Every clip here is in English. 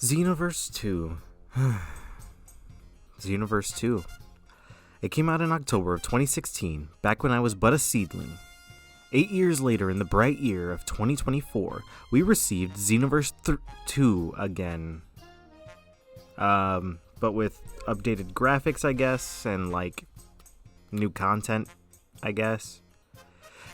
Xenoverse 2. Xenoverse 2. It came out in October of 2016, back when I was but a seedling. 8 years later, in the bright year of 2024, we received Xenoverse 2 again. But with updated graphics, I guess, and new content, I guess.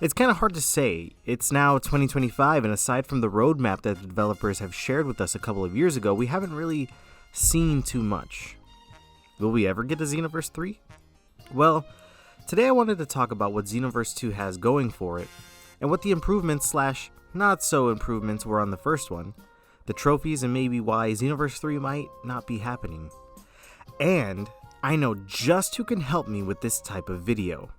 It's kind of hard to say. It's now 2025, and aside from the roadmap that the developers have shared with us a couple of years ago, we haven't really seen too much. Will we ever get a Xenoverse 3? Well, today I wanted to talk about what Xenoverse 2 has going for it, and what the improvements / not so improvements were on the first one, the trophies, and maybe why Xenoverse 3 might not be happening. And I know just who can help me with this type of video.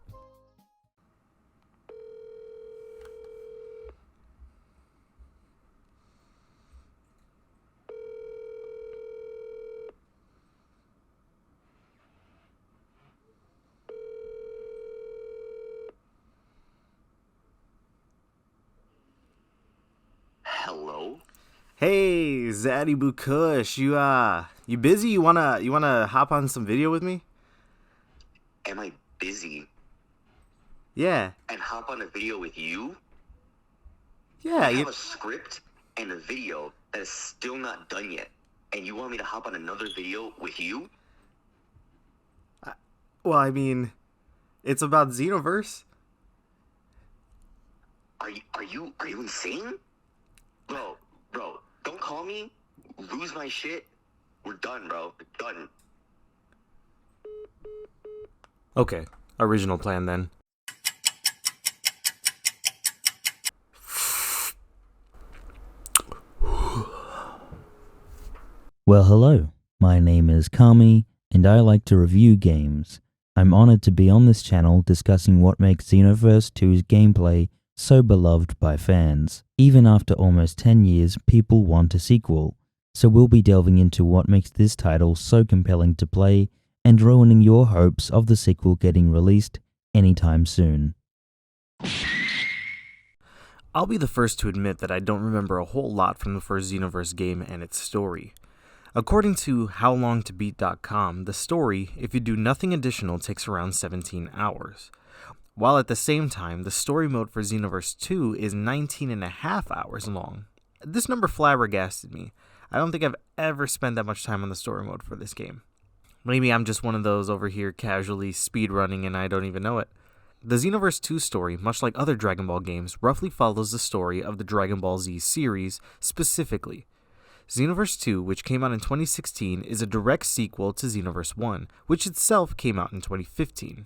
Hello? Hey, ZaddyBooKoosh, you busy? You wanna hop on some video with me? Am I busy? Yeah. And hop on a video with you? Yeah, I have a script and a video that is still not done yet. And you want me to hop on another video with you? well, I mean, it's about Xenoverse. Are you insane? Bro, don't call me, lose my shit. We're done, bro. Done. Okay, original plan then. Well, hello. My name is Kami, and I like to review games. I'm honored to be on this channel discussing what makes Xenoverse 2's gameplay so beloved by fans. Even after almost 10 years, people want a sequel. So we'll be delving into what makes this title so compelling to play and ruining your hopes of the sequel getting released anytime soon. I'll be the first to admit that I don't remember a whole lot from the first Xenoverse game and its story. According to HowLongToBeat.com, the story, if you do nothing additional, takes around 17 hours. While at the same time, the story mode for Xenoverse 2 is 19.5 hours long. This number flabbergasted me. I don't think I've ever spent that much time on the story mode for this game. Maybe I'm just one of those over here casually speedrunning and I don't even know it. The Xenoverse 2 story, much like other Dragon Ball games, roughly follows the story of the Dragon Ball Z series specifically. Xenoverse 2, which came out in 2016, is a direct sequel to Xenoverse 1, which itself came out in 2015.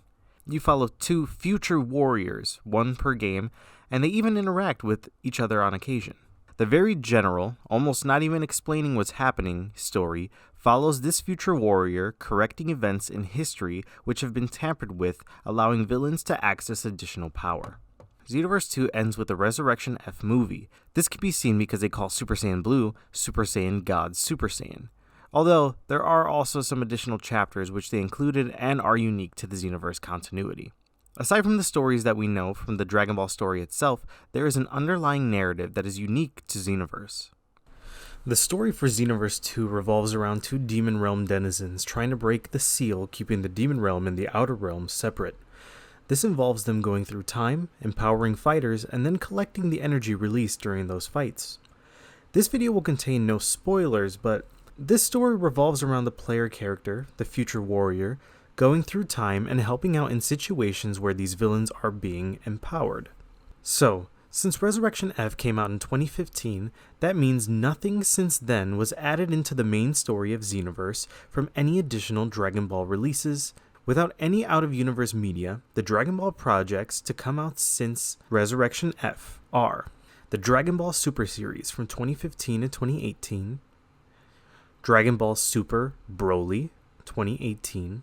You follow two future warriors, one per game, and they even interact with each other on occasion. The very general, almost not even explaining what's happening, story follows this future warrior correcting events in history which have been tampered with, allowing villains to access additional power. Xenoverse 2 ends with a Resurrection F movie. This can be seen because they call Super Saiyan Blue Super Saiyan God Super Saiyan. Although, there are also some additional chapters which they included and are unique to the Xenoverse continuity. Aside from the stories that we know from the Dragon Ball story itself, there is an underlying narrative that is unique to Xenoverse. The story for Xenoverse 2 revolves around two Demon Realm denizens trying to break the seal, keeping the Demon Realm and the Outer Realm separate. This involves them going through time, empowering fighters, and then collecting the energy released during those fights. This video will contain no spoilers, but this story revolves around the player character, the future warrior, going through time and helping out in situations where these villains are being empowered. So, since Resurrection F came out in 2015, that means nothing since then was added into the main story of Xenoverse from any additional Dragon Ball releases. Without any out-of-universe media, the Dragon Ball projects to come out since Resurrection F are the Dragon Ball Super series from 2015 to 2018, Dragon Ball Super Broly 2018,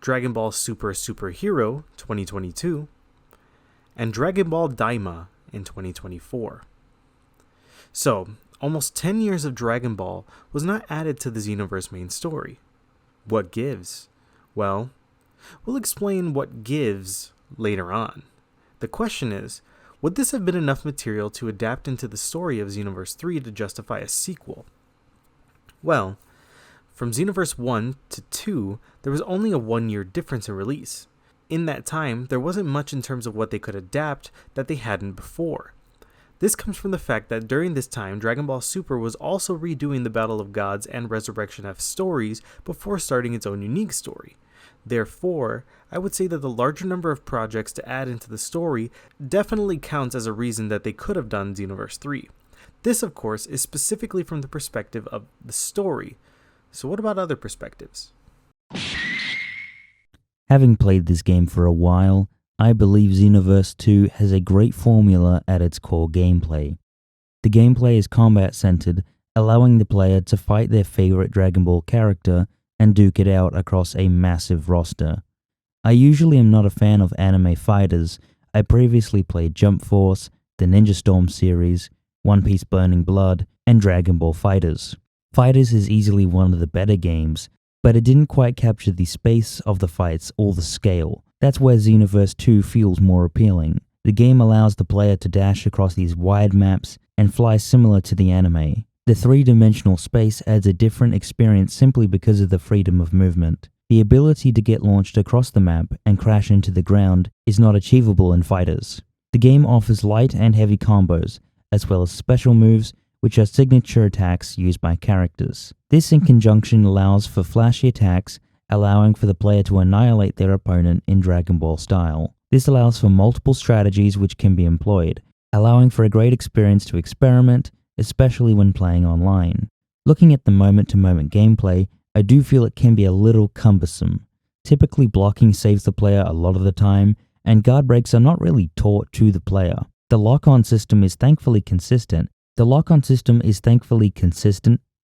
Dragon Ball Super Superhero 2022, and Dragon Ball Daima in 2024. So, almost 10 years of Dragon Ball was not added to the Xenoverse main story. What gives? Well, we'll explain what gives later on. The question is, would this have been enough material to adapt into the story of Xenoverse 3 to justify a sequel? Well, from Xenoverse 1 to 2, there was only a 1-year difference in release. In that time, there wasn't much in terms of what they could adapt that they hadn't before. This comes from the fact that during this time, Dragon Ball Super was also redoing the Battle of Gods and Resurrection F stories before starting its own unique story. Therefore, I would say that the larger number of projects to add into the story definitely counts as a reason that they could have done Xenoverse 3. This, of course, is specifically from the perspective of the story. So what about other perspectives? Having played this game for a while, I believe Xenoverse 2 has a great formula at its core gameplay. The gameplay is combat-centered, allowing the player to fight their favorite Dragon Ball character and duke it out across a massive roster. I usually am not a fan of anime fighters. I previously played Jump Force, the Ninja Storm series, One Piece Burning Blood, and Dragon Ball FighterZ. FighterZ is easily one of the better games, but it didn't quite capture the space of the fights or the scale. That's where Xenoverse 2 feels more appealing. The game allows the player to dash across these wide maps and fly similar to the anime. The three-dimensional space adds a different experience simply because of the freedom of movement. The ability to get launched across the map and crash into the ground is not achievable in FighterZ. The game offers light and heavy combos, as well as special moves, which are signature attacks used by characters. This in conjunction allows for flashy attacks, allowing for the player to annihilate their opponent in Dragon Ball style. This allows for multiple strategies which can be employed, allowing for a great experience to experiment, especially when playing online. Looking at the moment-to-moment gameplay, I do feel it can be a little cumbersome. Typically blocking saves the player a lot of the time, and guard breaks are not really taught to the player. The lock-on system is thankfully consistent.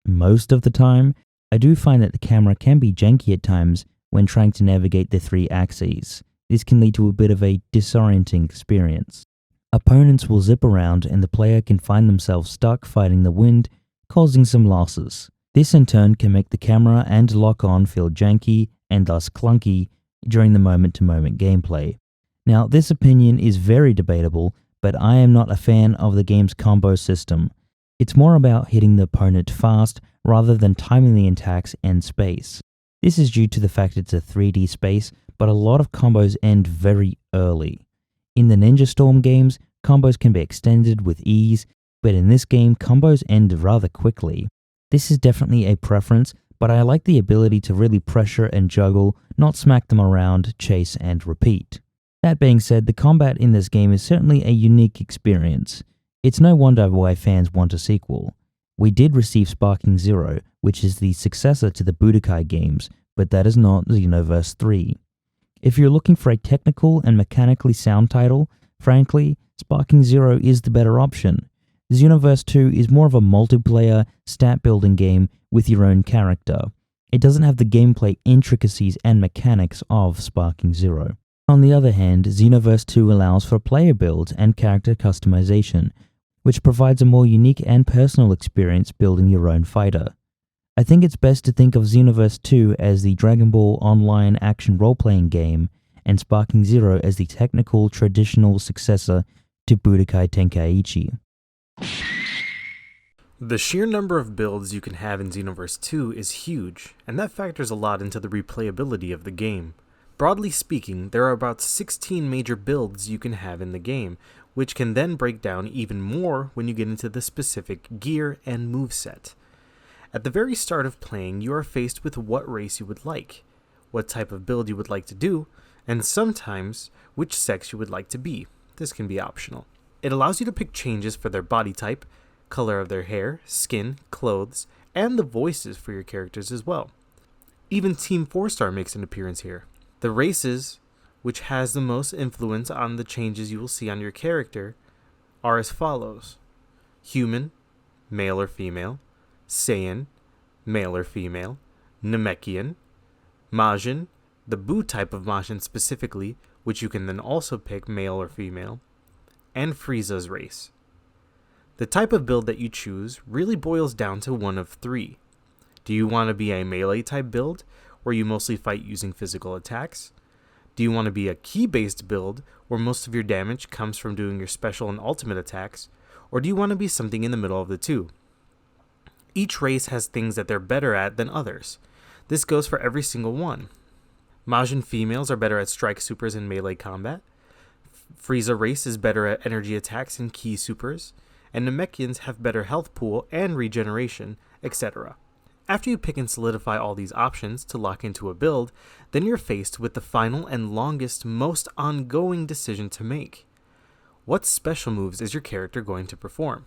Most of the time. I do find that the camera can be janky at times when trying to navigate the three axes. This can lead to a bit of a disorienting experience. Opponents will zip around and the player can find themselves stuck fighting the wind, causing some losses. This in turn can make the camera and lock-on feel janky and thus clunky during the moment-to-moment gameplay. Now, this opinion is very debatable, but I am not a fan of the game's combo system. It's more about hitting the opponent fast rather than timing the attacks and space. This is due to the fact it's a 3D space, but a lot of combos end very early. In the Ninja Storm games, combos can be extended with ease, but in this game, combos end rather quickly. This is definitely a preference, but I like the ability to really pressure and juggle, not smack them around, chase and repeat. That being said, the combat in this game is certainly a unique experience. It's no wonder why fans want a sequel. We did receive Sparking Zero, which is the successor to the Budokai games, but that is not Xenoverse 3. If you're looking for a technical and mechanically sound title, frankly, Sparking Zero is the better option. Xenoverse 2 is more of a multiplayer, stat-building game with your own character. It doesn't have the gameplay intricacies and mechanics of Sparking Zero. On the other hand, Xenoverse 2 allows for player builds and character customization, which provides a more unique and personal experience building your own fighter. I think it's best to think of Xenoverse 2 as the Dragon Ball Online action role-playing game, and Sparking Zero as the technical, traditional successor to Budokai Tenkaichi. The sheer number of builds you can have in Xenoverse 2 is huge, and that factors a lot into the replayability of the game. Broadly speaking, there are about 16 major builds you can have in the game, which can then break down even more when you get into the specific gear and moveset. At the very start of playing, you are faced with what race you would like, what type of build you would like to do, and sometimes which sex you would like to be. This can be optional. It allows you to pick changes for their body type, color of their hair, skin, clothes, and the voices for your characters as well. Even Team 4-Star makes an appearance here. The races, which has the most influence on the changes you will see on your character, are as follows: Human, male or female; Saiyan, male or female; Namekian; Majin, the Buu type of Majin specifically, which you can then also pick male or female; and Frieza's race. The type of build that you choose really boils down to one of three. Do you want to be a melee type build, where you mostly fight using physical attacks? Do you want to be a key-based build, where most of your damage comes from doing your special and ultimate attacks? Or do you want to be something in the middle of the two? Each race has things that they're better at than others. This goes for every single one. Majin females are better at strike supers and melee combat. Frieza race is better at energy attacks and ki supers. And Namekians have better health pool and regeneration, etc. After you pick and solidify all these options to lock into a build, then you're faced with the final and longest, most ongoing decision to make. What special moves is your character going to perform?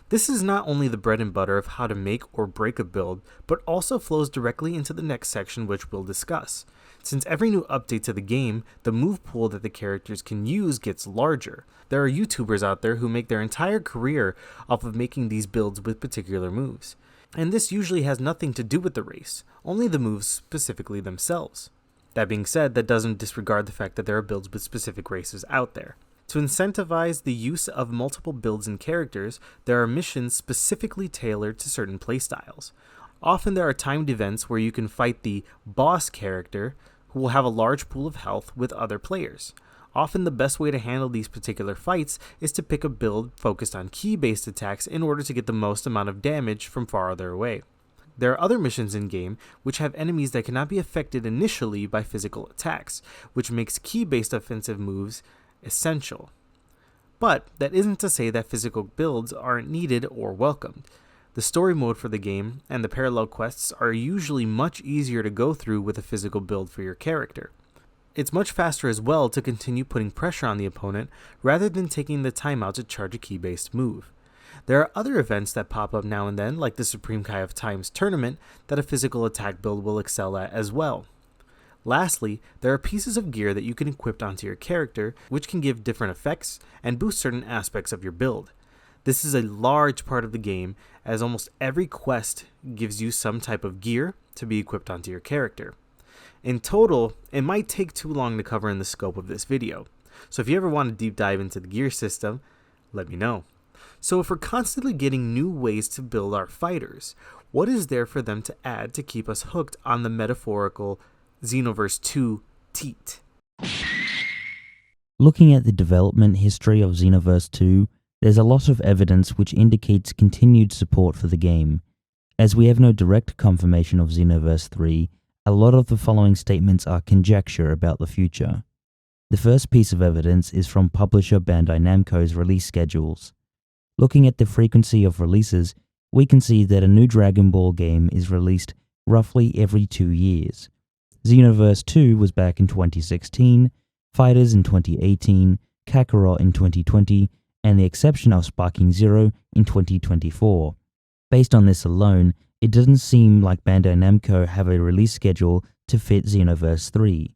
This is not only the bread and butter of how to make or break a build, but also flows directly into the next section, which we'll discuss. Since every new update to the game, the move pool that the characters can use gets larger. There are YouTubers out there who make their entire career off of making these builds with particular moves. And this usually has nothing to do with the race, only the moves specifically themselves. That being said, that doesn't disregard the fact that there are builds with specific races out there. To incentivize the use of multiple builds and characters, there are missions specifically tailored to certain playstyles. Often there are timed events where you can fight the boss character, who will have a large pool of health with other players. Often the best way to handle these particular fights is to pick a build focused on ki-based attacks in order to get the most amount of damage from farther away. There are other missions in-game which have enemies that cannot be affected initially by physical attacks, which makes ki-based offensive moves essential. But that isn't to say that physical builds aren't needed or welcomed. The story mode for the game and the parallel quests are usually much easier to go through with a physical build for your character. It's much faster as well to continue putting pressure on the opponent rather than taking the time out to charge a ki-based move. There are other events that pop up now and then, like the Supreme Kai of Times tournament, that a physical attack build will excel at as well. Lastly, there are pieces of gear that you can equip onto your character, which can give different effects and boost certain aspects of your build. This is a large part of the game, as almost every quest gives you some type of gear to be equipped onto your character. In total, it might take too long to cover in the scope of this video, so if you ever want to deep dive into the gear system, let me know. So if we're constantly getting new ways to build our fighters, what is there for them to add to keep us hooked on the metaphorical Xenoverse 2 teat? Looking at the development history of Xenoverse 2, there's a lot of evidence which indicates continued support for the game. As we have no direct confirmation of Xenoverse 3, a lot of the following statements are conjecture about the future. The first piece of evidence is from publisher Bandai Namco's release schedules. Looking at the frequency of releases, we can see that a new Dragon Ball game is released roughly every 2 years. Xenoverse 2 was back in 2016, Fighters in 2018, Kakarot in 2020, and the exception of Sparking Zero in 2024. Based on this alone, it doesn't seem like Bandai Namco have a release schedule to fit Xenoverse 3.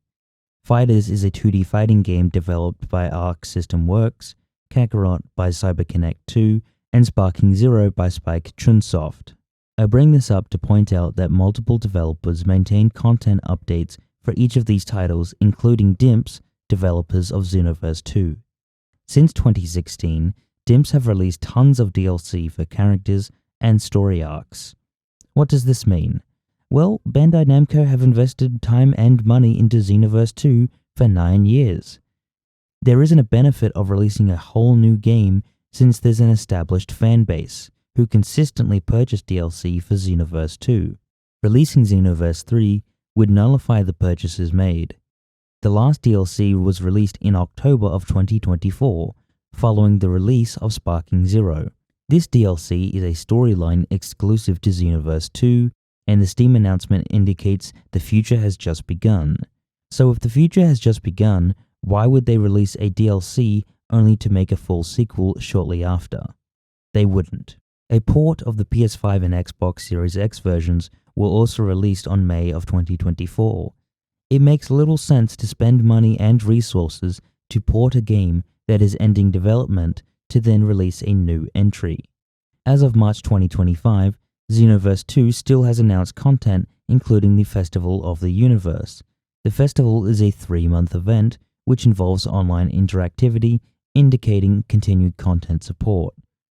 Fighters is a 2D fighting game developed by Arc System Works, Kakarot by CyberConnect 2, and Sparking Zero by Spike Chunsoft. I bring this up to point out that multiple developers maintain content updates for each of these titles, including Dimps, developers of Xenoverse 2. Since 2016, Dimps have released tons of DLC for characters and story arcs. What does this mean? Well, Bandai Namco have invested time and money into Xenoverse 2 for 9 years. There isn't a benefit of releasing a whole new game since there's an established fan base who consistently purchase DLC for Xenoverse 2. Releasing Xenoverse 3 would nullify the purchases made. The last DLC was released in October of 2024, following the release of Sparking Zero. This DLC is a storyline exclusive to Xenoverse 2, and the Steam announcement indicates the future has just begun. So if the future has just begun, why would they release a DLC only to make a full sequel shortly after? They wouldn't. A port of the PS5 and Xbox Series X versions were also released on May of 2024. It makes little sense to spend money and resources to port a game that is ending development to then release a new entry. As of March 2025, Xenoverse 2 still has announced content, including the Festival of the Universe. The festival is a 3-month event which involves online interactivity, indicating continued content support.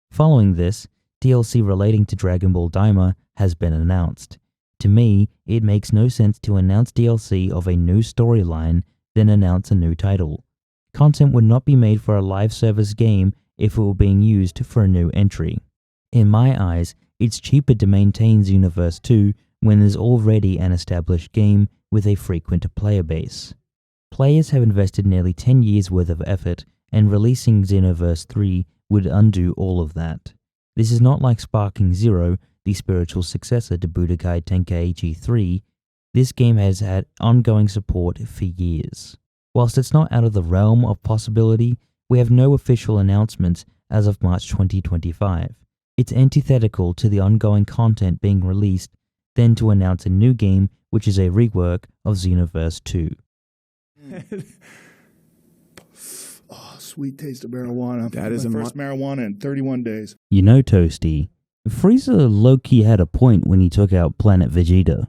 Following this, DLC relating to Dragon Ball Daima has been announced. To me, it makes no sense to announce DLC of a new storyline, then announce a new title. Content would not be made for a live service game if it were being used for a new entry. In my eyes, it's cheaper to maintain Xenoverse 2 when there's already an established game with a frequent player base. Players have invested nearly 10 years worth of effort, and releasing Xenoverse 3 would undo all of that. This is not like Sparking Zero, the spiritual successor to Budokai Tenkaichi 3. This game has had ongoing support for years. Whilst it's not out of the realm of possibility, we have no official announcements as of March 2025. It's antithetical to the ongoing content being released than to announce a new game which is a rework of Xenoverse 2. Oh, sweet taste of marijuana. That is my first marijuana in 31 days. You know, Toasty, Frieza low-key had a point when he took out Planet Vegeta.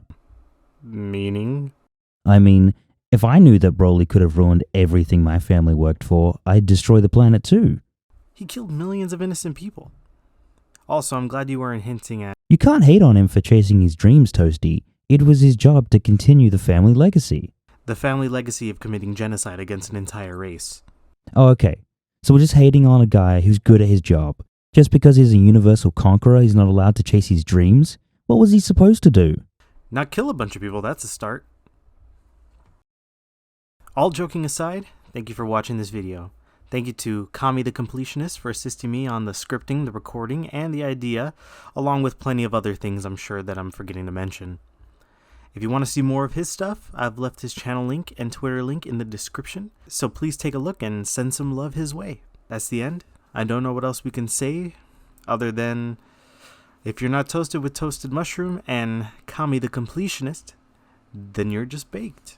Meaning? I mean, if I knew that Broly could have ruined everything my family worked for, I'd destroy the planet too. He killed millions of innocent people. Also, I'm glad you weren't hinting at... You can't hate on him for chasing his dreams, Toasty. It was his job to continue the family legacy. the family legacy of committing genocide against an entire race. Oh, okay. So we're just hating on a guy who's good at his job. Just because he's a universal conqueror, he's not allowed to chase his dreams? What was he supposed to do? Not kill a bunch of people, that's a start. All joking aside, thank you for watching this video. Thank you to Kami the Completionist for assisting me on the scripting, the recording, and the idea, along with plenty of other things I'm sure that I'm forgetting to mention. If you want to see more of his stuff, I've left his channel link and Twitter link in the description, so please take a look and send some love his way. That's the end. I don't know what else we can say other than, if you're not toasted with toasted mushroom and Kami the Completionist, then you're just baked.